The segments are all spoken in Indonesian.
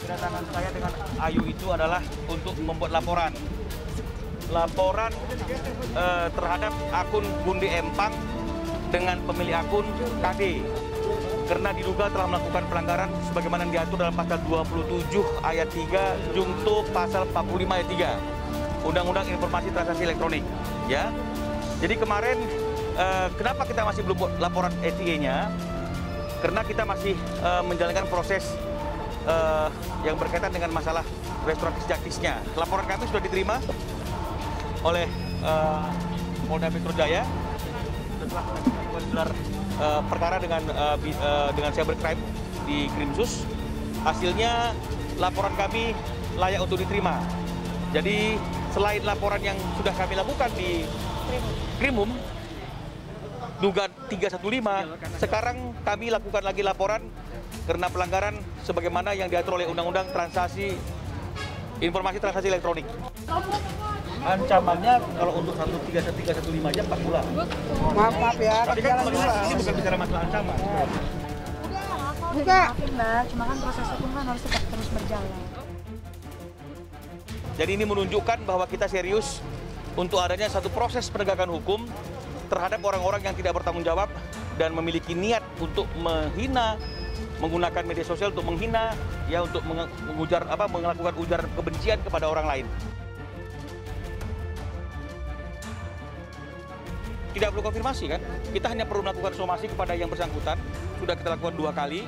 Kedatangan saya dengan Ayu itu adalah untuk membuat laporan terhadap akun Gundi Empang dengan pemilik akun KD karena diduga telah melakukan pelanggaran sebagaimana diatur dalam pasal 27 ayat 3 junto pasal 45 ayat 3 Undang-Undang Informasi Transaksi Elektronik. Ya, jadi kemarin kenapa kita masih belum buat laporan SIE-nya? Karena kita masih menjalankan proses yang berkaitan dengan masalah restoratif justisnya. Laporan kami sudah diterima oleh Polda Metro Jaya setelah gelar perkara dengan cybercrime di Krimsus. Hasilnya laporan kami layak untuk diterima. Jadi selain laporan yang sudah kami lakukan di Krimum dugaan 315, sekarang kami lakukan lagi laporan karena pelanggaran sebagaimana yang diatur oleh Undang-Undang Informasi Transaksi Elektronik. Ancamannya kalau untuk 315 aja 4 bulan. Maaf ya, tapi kan ini bukan bicara masalah ancaman. Enggak. Cuma kan proses hukum kan harus tetap terus berjalan. Jadi ini menunjukkan bahwa kita serius untuk adanya satu proses penegakan hukum terhadap orang-orang yang tidak bertanggung jawab dan memiliki niat untuk menghina, menggunakan media sosial untuk menghina, ya untuk melakukan ujaran kebencian kepada orang lain. Tidak perlu konfirmasi kan? Kita hanya perlu melakukan somasi kepada yang bersangkutan. Sudah kita lakukan 2 kali,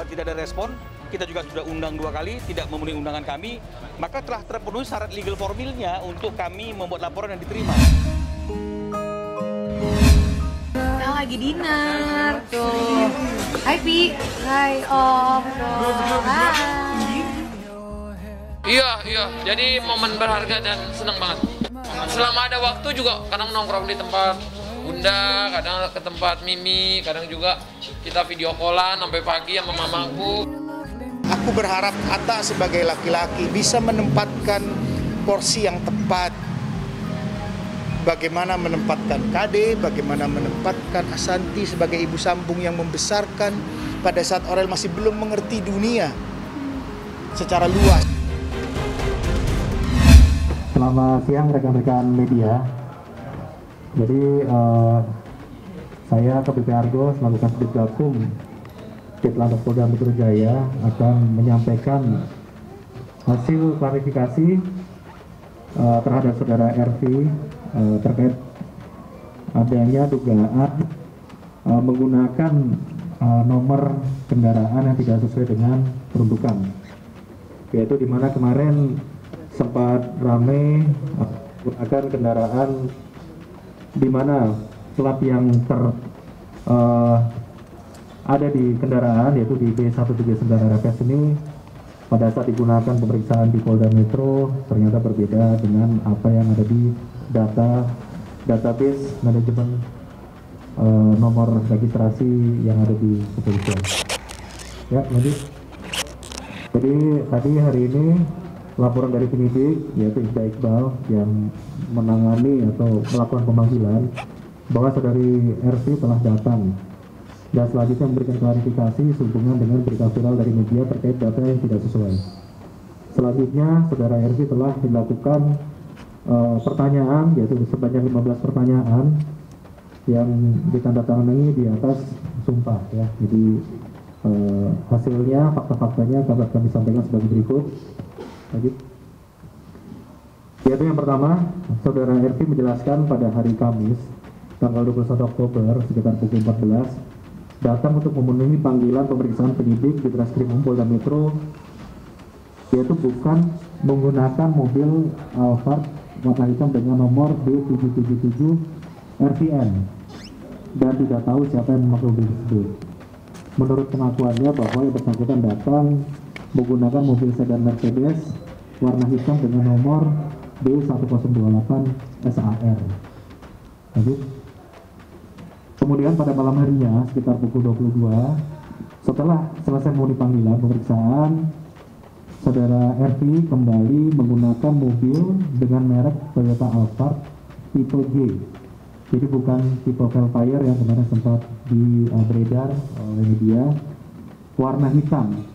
tidak ada respon. Kita juga sudah undang 2 kali, tidak memenuhi undangan kami. Maka telah terpenuhi syarat legal formilnya untuk kami membuat laporan yang diterima. Kita lagi dinner tuh. Hai Pi, hai Om. Hai. Iya. Jadi momen berharga dan senang banget. Selama ada waktu juga kadang nongkrong di tempat Bunda, kadang ke tempat Mimi, kadang juga kita video callan sampai pagi sama mamaku. Aku berharap Atta sebagai laki-laki bisa menempatkan porsi yang tepat. Bagaimana menempatkan KD, bagaimana menempatkan Asanti sebagai ibu sambung yang membesarkan pada saat Aurel masih belum mengerti dunia secara luas. Selamat siang rekan-rekan media. Jadi saya KBP Argo selaku Kasubdit Gakum Ditlantas Polda Metro Jaya akan menyampaikan hasil klarifikasi terhadap saudara RV terkait adanya dugaan menggunakan nomor kendaraan yang tidak sesuai dengan peruntukan, yaitu di mana kemarin sempat ramai menggunakan kendaraan di mana plat yang ada di kendaraan yaitu di B139 RFS ini pada saat digunakan pemeriksaan di Polda Metro ternyata berbeda dengan apa yang ada di database manajemen nomor registrasi yang ada di kepolisian. Ya, lanjut. Jadi tadi hari ini laporan dari penyidik yaitu Ibda Iqbal yang menangani atau melakukan pemanggilan bahwa saudari RV telah datang dan selanjutnya memberikan klarifikasi sehubungan dengan berita viral dari media terkait data yang tidak sesuai. Selanjutnya saudara RV telah dilakukan pertanyaan yaitu sebanyak 15 pertanyaan yang ditandatangani di atas sumpah ya. Jadi hasilnya, fakta-faktanya dapat kami sampaikan sebagai berikut. Lanjut. Yaitu yang pertama, saudara RV menjelaskan pada hari Kamis tanggal 21 Oktober sekitar pukul 14 datang untuk memenuhi panggilan pemeriksaan penyidik di Treskrimum Polda Metro, yaitu bukan menggunakan mobil Alphard warna hitam dengan nomor B777 RVN dan tidak tahu siapa yang memakai mobil tersebut. Menurut pengakuannya bahwa yang bersangkutan datang menggunakan mobil sedan Mercedes warna hitam dengan nomor B1028 SAR. Lanjut. Kemudian pada malam harinya sekitar pukul 22 setelah selesai memenuhi panggilan pemeriksaan, saudara RV kembali menggunakan mobil dengan merek Toyota Alphard tipe G Jadi bukan tipe Velfire yang kemarin sempat beredar oleh media, warna hitam.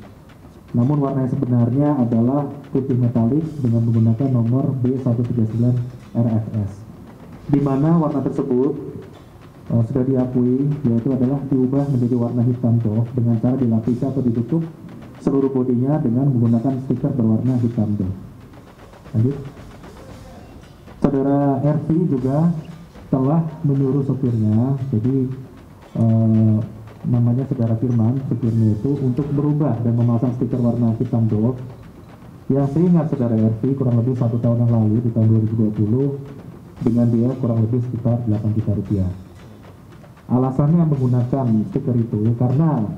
Namun warna yang sebenarnya adalah putih metalik dengan menggunakan nomor B139 RFS. Di mana warna tersebut sudah diakui, yaitu adalah diubah menjadi warna hitam doff dengan cara dilapisi atau ditutup seluruh bodinya dengan menggunakan stiker berwarna hitam doff. Lanjut. Saudara RV juga telah menyuruh sopirnya, jadi namanya saudara Firman, sopirnya itu untuk berubah dan memasang stiker warna hitam doff yang seingat saudara RV kurang lebih 1 tahun yang lalu di tahun 2020 dengan dia kurang lebih sekitar 8 juta rupiah. Alasannya menggunakan stiker itu karena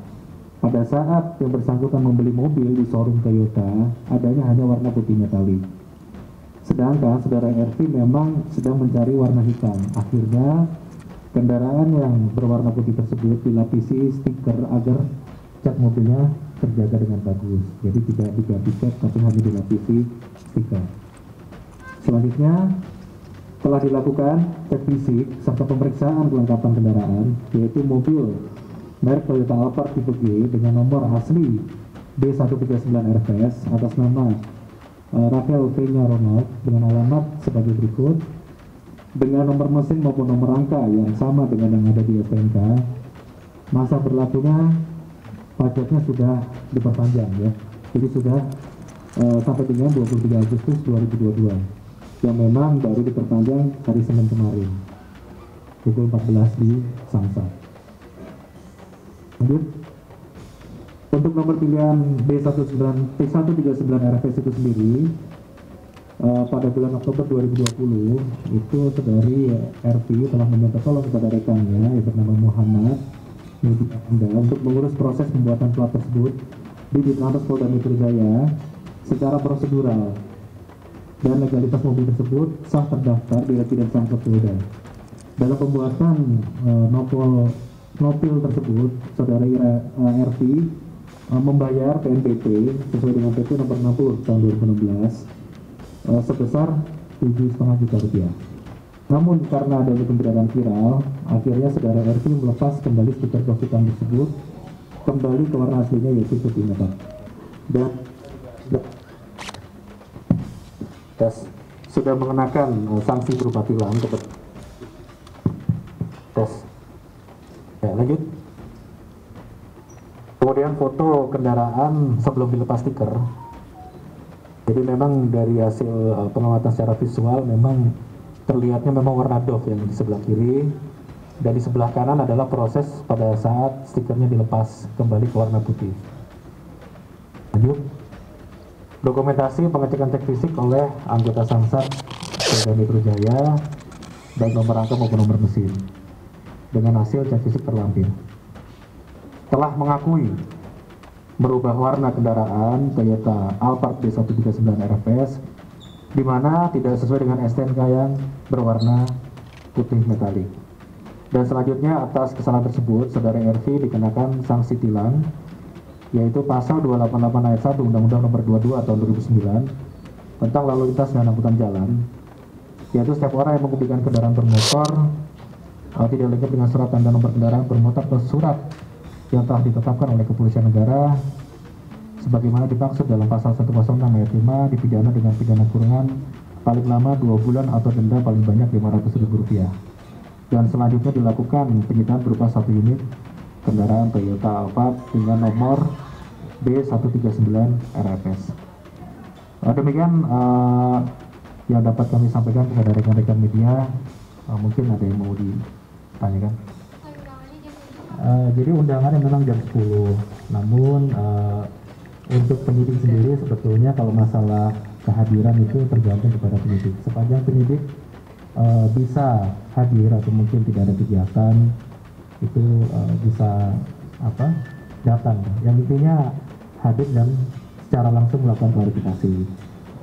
pada saat yang bersangkutan membeli mobil di showroom Toyota adanya hanya warna putih metalik. Sedangkan saudara RV memang sedang mencari warna hitam. Akhirnya kendaraan yang berwarna putih tersebut dilapisi stiker agar cat mobilnya terjaga dengan bagus. Jadi tidak diganti cat tapi hanya dilapisi stiker. Selanjutnya telah dilakukan cek fisik serta pemeriksaan kelengkapan kendaraan, yaitu mobil merek Toyota Alphard tipe G dengan nomor asli B139 RFS atas nama Rafael Peña Ronald dengan alamat sebagai berikut, dengan nomor mesin maupun nomor angka yang sama dengan yang ada di STNK. Masa berlakunya pajaknya sudah diperpanjang ya, jadi sudah sampai dengan 23 Agustus 2022 yang memang baru diperpanjang hari Senin kemarin pukul 14 di Samsat. Lanjut. Untuk nomor pilihan B139 RFS itu sendiri pada bulan Oktober 2020 itu saudari RP telah meminta tolong kepada rekannya yang bernama Muhammad untuk mengurus proses pembuatan plat tersebut di Ditlantas Polda Metro Jaya secara prosedural, dan legalitas mobil tersebut sah terdaftar di Residen Samsat Polda. Dalam pembuatan nopil tersebut, saudari RP membayar PNBP sesuai dengan PP nomor 60 tahun 2016 sebesar 7,5 juta rupiah. Namun karena adanya pemberedaran viral, akhirnya saudara RP melepas kembali stiker hitam tersebut kembali ke warna aslinya, yaitu putih metalik. Dan sudah mengenakan sanksi berupa tilang kepada lanjut. Kemudian foto kendaraan sebelum dilepas stiker. Jadi memang dari hasil pengamatan secara visual memang terlihatnya memang warna doff yang di sebelah kiri, dan di sebelah kanan adalah proses pada saat stikernya dilepas kembali ke warna putih. Lanjut. Dokumentasi pengecekan cek fisik oleh anggota Samsat Polda Metro Jaya baik nomor angka maupun nomor mesin dengan hasil cek fisik terlampir telah mengakui merubah warna kendaraan Toyota Alphard B139 RFS di mana tidak sesuai dengan STNK yang berwarna putih metalik. Dan selanjutnya atas kesalahan tersebut saudara RV dikenakan sanksi tilang, yaitu pasal 288 ayat 1 Undang-Undang nomor 22 tahun 2009 tentang lalu lintas dan angkutan jalan, yaitu setiap orang yang mengemudikan kendaraan bermotor tidak lengkap dengan surat tanda nomor kendaraan bermotor atau surat yang telah ditetapkan oleh Kepolisian Negara sebagaimana dimaksud dalam pasal 106 ayat 5 dipidana dengan pidana kurungan paling lama 2 bulan atau denda paling banyak Rp500.000. Dan selanjutnya dilakukan penyitaan berupa 1 unit kendaraan Toyota Alphard dengan nomor B139 RFS. Demikian yang dapat kami sampaikan kepada rekan-rekan media. Mungkin ada yang mau ditanyakan. Jadi undangannya memang jam 10, namun untuk penyidik sendiri sebetulnya kalau masalah kehadiran itu tergantung kepada penyidik. Sepanjang penyidik bisa hadir atau mungkin tidak ada kegiatan, itu bisa datang. Yang intinya hadir dan secara langsung melakukan klarifikasi.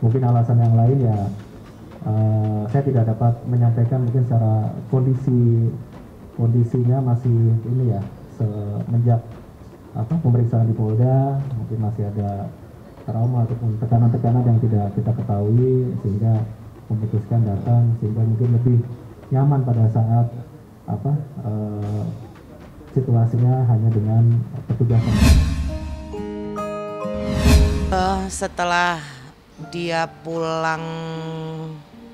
Mungkin alasan yang lain ya saya tidak dapat menyampaikan mungkin secara kondisinya masih ini ya, semenjak pemeriksaan di Polda mungkin masih ada trauma ataupun tekanan-tekanan yang tidak kita ketahui sehingga memutuskan datang, sehingga mungkin lebih nyaman pada saat situasinya hanya dengan petugas. Setelah dia pulang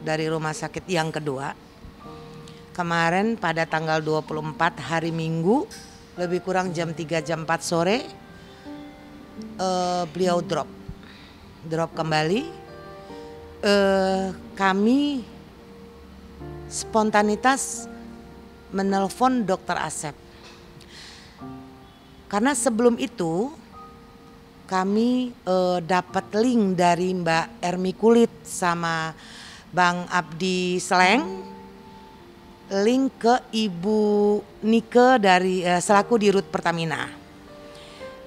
dari rumah sakit yang kedua, kemarin pada tanggal 24 hari Minggu, lebih kurang jam 3 jam 4 sore, beliau drop kembali. Kami spontanitas menelpon Dokter Asep. Karena sebelum itu kami dapat link dari Mbak Ermi Kulit sama Bang Abdi Sleng, link ke Ibu Nike dari selaku di Rut Pertamina.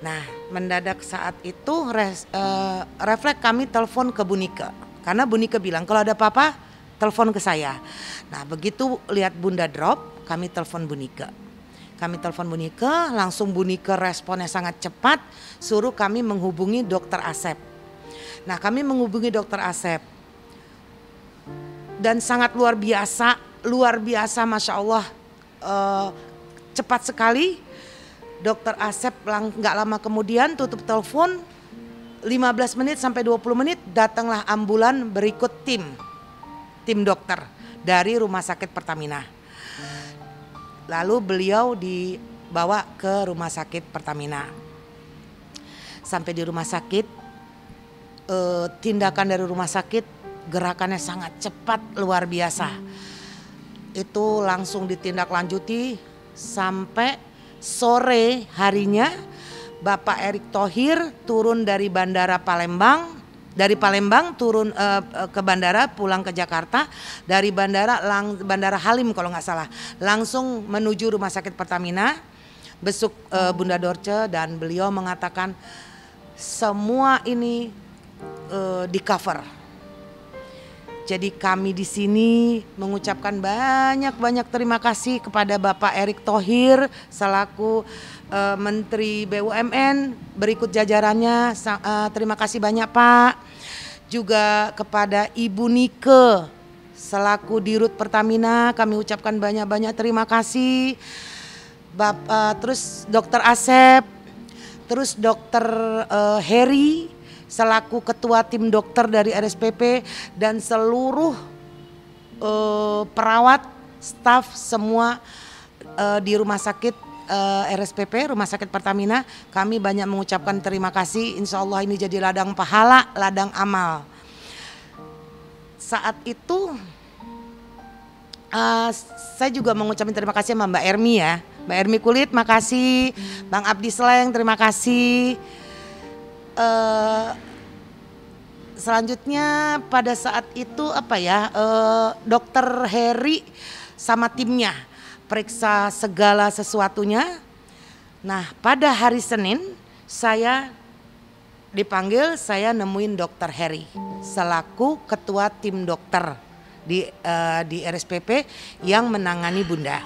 Nah, mendadak saat itu refleks kami telepon ke Bu Nike. Karena Bu Nike bilang kalau ada apa-apa telepon ke saya. Nah, begitu lihat Bunda drop, kami telepon Bu Nike. Langsung Bu Nike responnya sangat cepat, suruh kami menghubungi Dokter Asep. Nah, kami menghubungi Dokter Asep. Dan sangat luar biasa Masya Allah, cepat sekali. Dokter Asep nggak lama kemudian tutup telepon, 15 menit sampai 20 menit datanglah ambulan berikut tim dokter dari Rumah Sakit Pertamina. Lalu beliau dibawa ke Rumah Sakit Pertamina. Sampai di rumah sakit, tindakan dari rumah sakit gerakannya sangat cepat, luar biasa. Itu langsung ditindaklanjuti sampai sore harinya Bapak Erick Thohir turun dari Bandara Palembang. Dari Palembang turun ke bandara, pulang ke Jakarta. Dari Bandara Halim kalau nggak salah, langsung menuju Rumah Sakit Pertamina, besuk Bunda Dorce, dan beliau mengatakan semua ini di cover. Jadi kami di sini mengucapkan banyak terima kasih kepada Bapak Erick Thohir selaku Menteri BUMN, berikut jajarannya, terima kasih banyak Pak. Juga kepada Ibu Nike selaku Dirut Pertamina, kami ucapkan banyak terima kasih. Terus Dokter Asep, terus Dokter Heri selaku Ketua Tim Dokter dari RSPP, dan seluruh perawat, staf semua di Rumah Sakit RSPP, Rumah Sakit Pertamina, kami banyak mengucapkan terima kasih. Insya Allah ini jadi ladang pahala, ladang amal. Saat itu saya juga mengucapkan terima kasih sama Mbak Ermi ya, Mbak Ermi Kulit, makasih. Bang Abdi Sleng, terima kasih. Selanjutnya pada saat itu Dokter Heri sama timnya periksa segala sesuatunya. Nah, pada hari Senin saya dipanggil, saya nemuin Dokter Heri selaku Ketua Tim Dokter di RSPP yang menangani Bunda.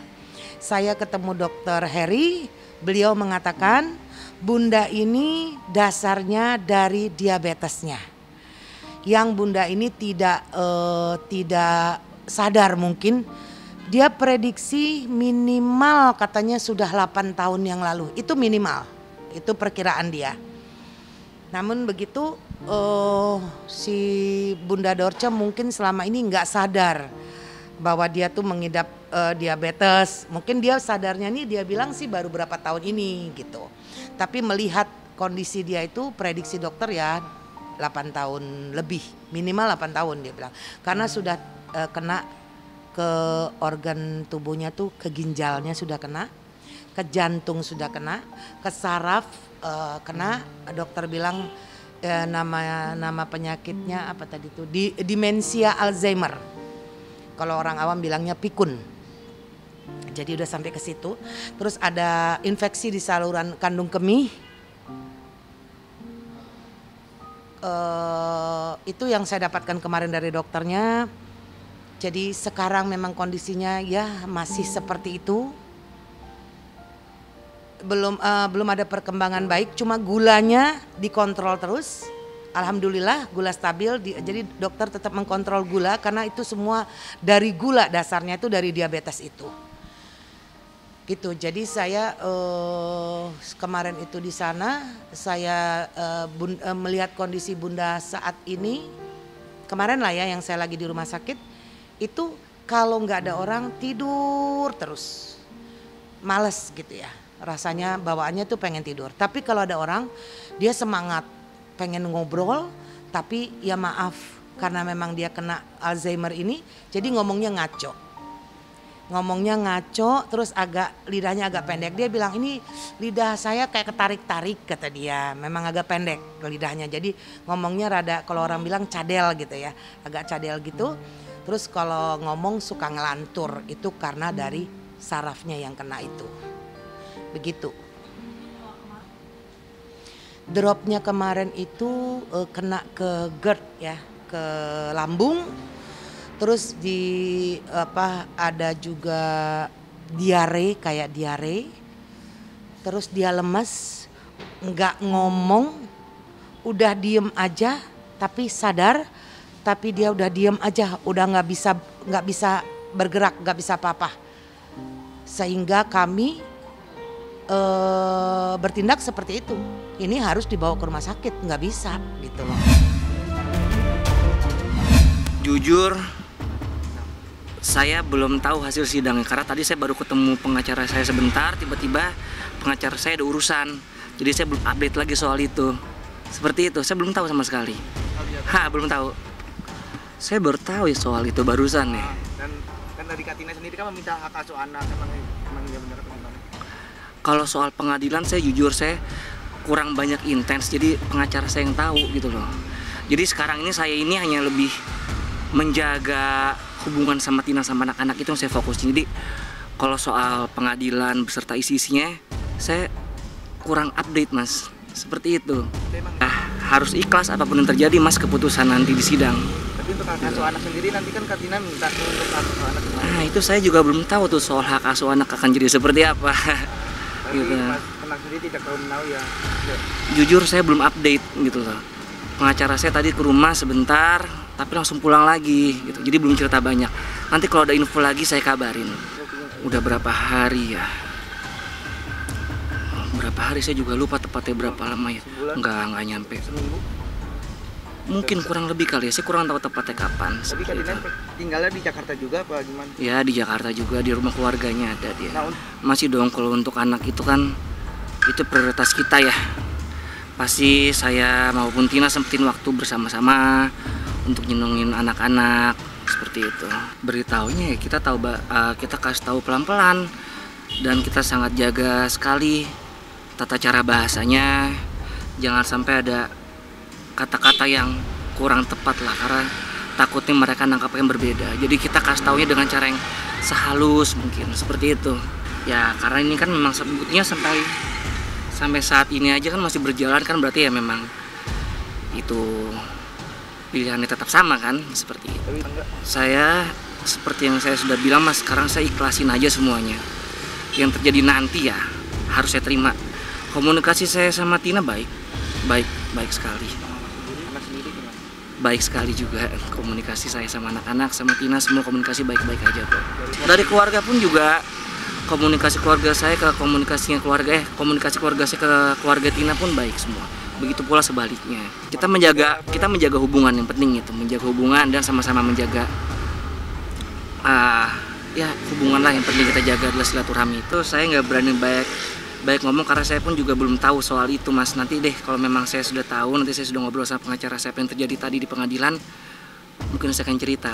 Saya ketemu Dokter Heri, beliau mengatakan Bunda ini dasarnya dari diabetesnya. Yang Bunda ini tidak sadar mungkin. Dia prediksi minimal katanya sudah 8 tahun yang lalu. Itu minimal, itu perkiraan dia. Namun begitu si Bunda Dorce mungkin selama ini nggak sadar bahwa dia tuh mengidap diabetes. Mungkin dia sadarnya nih, dia bilang sih baru berapa tahun ini gitu. Tapi melihat kondisi dia itu, prediksi dokter ya 8 tahun lebih, minimal 8 tahun dia bilang. Karena sudah kena ke organ tubuhnya tuh, ke ginjalnya sudah kena, ke jantung sudah kena, ke saraf kena. Dokter bilang nama penyakitnya apa tadi tuh, demensia Alzheimer. Kalau orang awam bilangnya pikun. Jadi udah sampai ke situ. Terus ada infeksi di saluran kandung kemih. Itu yang saya dapatkan kemarin dari dokternya. Jadi sekarang memang kondisinya ya masih seperti itu. Belum ada perkembangan baik, cuma gulanya dikontrol terus. Alhamdulillah gula stabil, jadi dokter tetap mengkontrol gula karena itu semua dari gula, dasarnya itu dari diabetes itu. Gitu. Jadi saya kemarin itu di sana saya melihat kondisi Bunda saat ini. Kemarin lah ya yang saya lagi di rumah sakit itu kalau nggak ada orang tidur terus, males gitu ya. Rasanya bawaannya tuh pengen tidur. Tapi kalau ada orang dia semangat, pengen ngobrol, tapi ya maaf karena memang dia kena Alzheimer ini, jadi ngomongnya ngaco. Ngomongnya ngaco, terus lidahnya agak pendek. Dia bilang ini lidah saya kayak ketarik-tarik kata dia. Memang agak pendek lidahnya. Jadi ngomongnya rada kalau orang bilang cadel gitu ya, agak cadel gitu. Terus kalau ngomong suka ngelantur, itu karena dari sarafnya yang kena itu. Begitu. Dropnya kemarin itu kena ke GERD ya, ke lambung. Terus ada juga diare, kayak diare. Terus dia lemas, nggak ngomong, udah diem aja, tapi sadar, tapi dia udah diem aja, udah nggak bisa bergerak, nggak bisa apa-apa. Sehingga kami bertindak seperti itu. Ini harus dibawa ke rumah sakit, nggak bisa gitu loh. Jujur, saya belum tahu hasil sidangnya karena tadi saya baru ketemu pengacara saya sebentar, tiba-tiba pengacara saya ada urusan. Jadi saya belum update lagi soal itu. Seperti itu, saya belum tahu sama sekali. Belum tahu. Saya baru tahu ya soal itu barusan ya. Dan kan dari Katina sendiri kan meminta hak asuh anak, emang dia benar atau gimana? Kalau soal pengadilan saya jujur saya kurang banyak intens, jadi pengacara saya yang tahu gitu loh. Jadi sekarang ini saya ini hanya lebih menjaga hubungan sama Tina sama anak-anak itu yang saya fokusin. Jadi kalau soal pengadilan beserta isi-isinya saya kurang update mas, seperti itu. Harus ikhlas apapun yang terjadi mas, keputusan nanti di sidang. Tapi untuk hak asuh anak sendiri nanti kan Katina minta untuk hak asuh anak gimana? Itu saya juga belum tahu tuh soal hak asuh anak akan jadi seperti apa. Tapi gitu. Mas Kenang sendiri tidak tahu menahu ya. Jujur saya belum update gitu loh. Pengacara saya tadi ke rumah sebentar, tapi langsung pulang lagi gitu. Jadi belum cerita banyak. Nanti kalau ada info lagi saya kabarin. Udah berapa hari ya? Berapa hari saya juga lupa tepatnya berapa lama ya. Enggak nyampe. Seminggu? Mungkin kurang lebih kali ya. Saya kurang tahu tepatnya kapan. Tapi Katina tinggalnya di Jakarta juga apa gimana? Ya di Jakarta juga, di rumah keluarganya ada dia. Nah, masih dong kalau untuk anak itu kan itu prioritas kita ya. Pasti saya maupun Tina sempetin waktu bersama-sama untuk nyenengin anak-anak seperti itu. Beritahunya ya kita tahu, kita kasih tahu pelan-pelan dan kita sangat jaga sekali tata cara bahasanya. Jangan sampai ada kata-kata yang kurang tepat lah, karena takutnya mereka nangkap yang berbeda. Jadi kita kasih taunya dengan cara yang sehalus mungkin, seperti itu. Ya karena ini kan memang sebutnya sampai saat ini aja kan masih berjalan kan, berarti ya memang itu pilihannya tetap sama kan, seperti itu. Saya seperti yang saya sudah bilang mas, sekarang saya ikhlasin aja semuanya. Yang terjadi nanti ya harus saya terima. Komunikasi saya sama Tina baik sekali. Baik sekali juga komunikasi saya sama anak-anak, sama Tina, semua komunikasi baik-baik aja kok. Dari keluarga pun juga komunikasi keluarga saya ke komunikasi keluarga saya ke keluarga Tina pun baik semua. Begitu pula sebaliknya. Kita menjaga hubungan, yang penting itu, menjaga hubungan dan sama-sama menjaga hubungan lah yang penting kita jaga adalah silaturahmi. Itu saya nggak berani baik ngomong karena saya pun juga belum tahu soal itu mas. Nanti deh kalau memang saya sudah tahu, nanti saya sudah ngobrol sama pengacara saya apa yang terjadi tadi di pengadilan, mungkin saya akan cerita.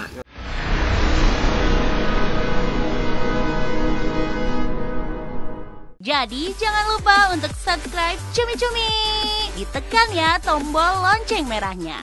Jadi jangan lupa untuk subscribe Cumi Cumi. Ditekan ya tombol lonceng merahnya.